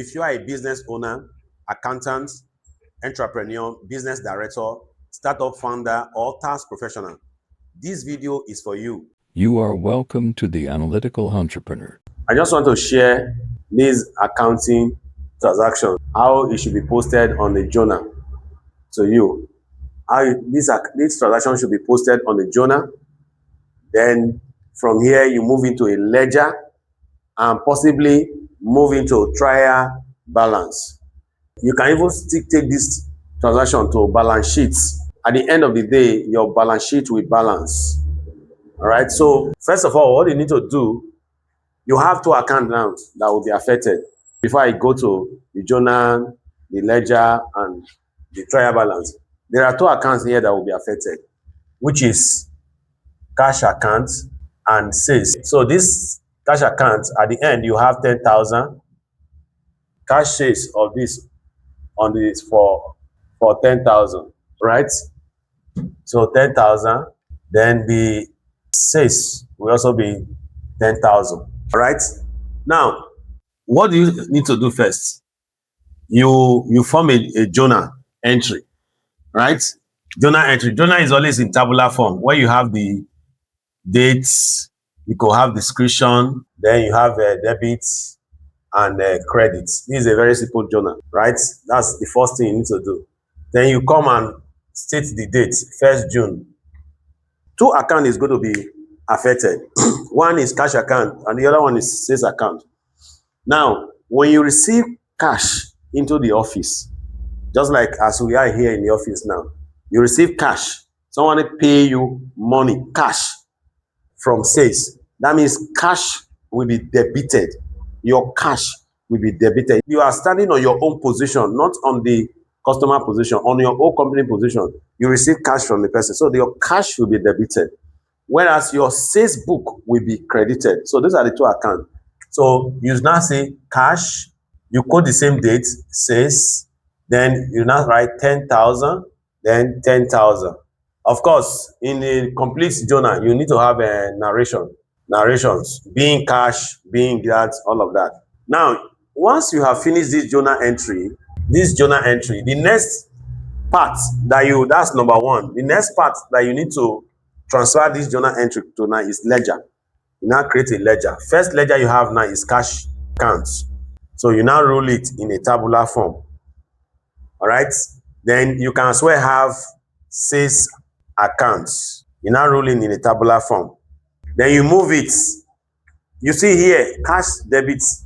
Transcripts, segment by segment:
If you are a business owner, accountant, entrepreneur, business director, startup founder, or task professional, this video is for you. You are welcome to the Analytical Entrepreneur. I just want to share this accounting transaction, how it should be posted on the journal to you. How this transaction should be posted on the journal. Then from here, you move into a ledger and possibly move into trial balance. You can even still take this transaction to balance sheets. At the end of the day, your balance sheet will balance. All right. So first of all, what you need to do, you have two accounts now that will be affected. Before I go to the journal, the ledger, and the trial balance, there are two accounts here that will be affected, which is cash account and sales. So this cash account, at the end, you have 10,000. Cash sales of this on this for 10,000, right? So 10,000. Then the sales will also be 10,000. All right. Now, what do you need to do first? You form a journal entry, right? Journal entry. Journal is always in tabular form, where you have the dates, you could have description, then you have debits and credits. This is a very simple journal, right? That's the first thing you need to do. Then you come and state the date, 1st June. Two accounts is going to be affected. One is cash account and the other one is sales account. Now, when you receive cash into the office, just like as we are here in the office now, you receive cash. Someone pay you money, cash from sales. That means cash will be debited. Your cash will be debited. You are standing on your own position, not on the customer position, on your own company position. You receive cash from the person. So your cash will be debited. Whereas your sales book will be credited. So those are the two accounts. So you now say cash, you quote the same date, sales, then you now write 10,000, then 10,000. Of course, in a complete journal, you need to have a narrations, being cash, being that, all of that. Now, once you have finished this journal entry, the next part that's number one. The next part that you need to transfer this journal entry to now is ledger. You now create a ledger. First ledger you have now is cash accounts. So you now roll it in a tabular form. All right. Then you can as well have sales accounts. You now roll it in a tabular form. Then you move it. You see here, cash debits.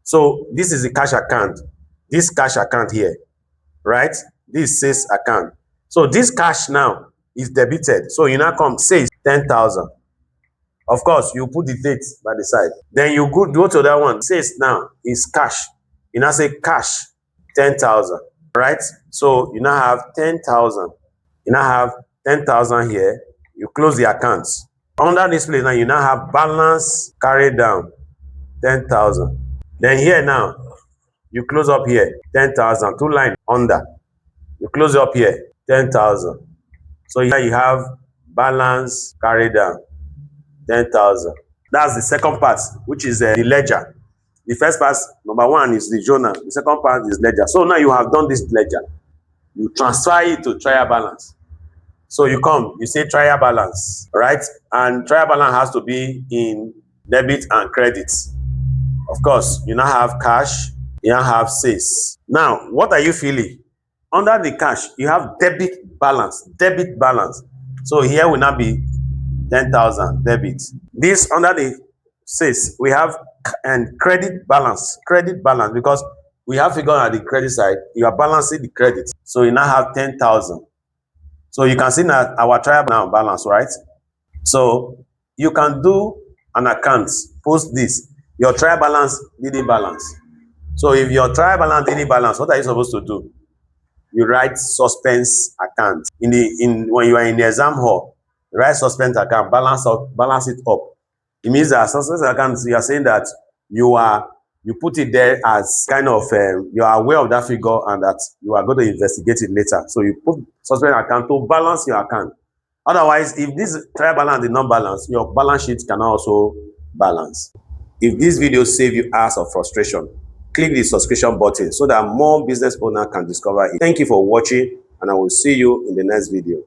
So this is the cash account. This cash account here, right? This sales account. So this cash now is debited. So you now come say 10,000. Of course, you put the date by the side. Then you go to that one. Says now is cash. You now say cash 10,000, right? So you now have 10,000. You now have 10,000 here. You close the accounts. Under this place now, you now have balance carried down 10,000. Then here now, you close up here 10,000. Two line under. You close up here 10,000. So here you have balance carried down 10,000. That's the second part, which is the ledger. The first part, number one, is the journal. The second part is ledger. So now you have done this ledger. You transfer it to trial balance. So you come, you say trial balance, right? And trial balance has to be in debit and credit. Of course, you now have cash, you now have sales. Now, what are you feeling? Under the cash, you have debit balance. So here will now be 10,000 debit. This under the sales, we have and credit balance because we have figured at the credit side, you are balancing the credit. So you now have 10,000. So you can see that our trial now balance, right? So you can do an account, post this. Your trial balance didn't balance. So if your trial balance didn't balance, what are you supposed to do? You write suspense account. When you are in the exam hall, write suspense account, balance it up. It means that suspense account, you are saying that you put it there as kind of you are aware of that figure and that you are going to investigate it later. So you put suspense account to balance your account. Otherwise, if this trial balance did not balance, your balance sheet can also balance. If this video saved you hours of frustration, click the subscription button so that more business owners can discover it. Thank you for watching, and I will see you in the next video.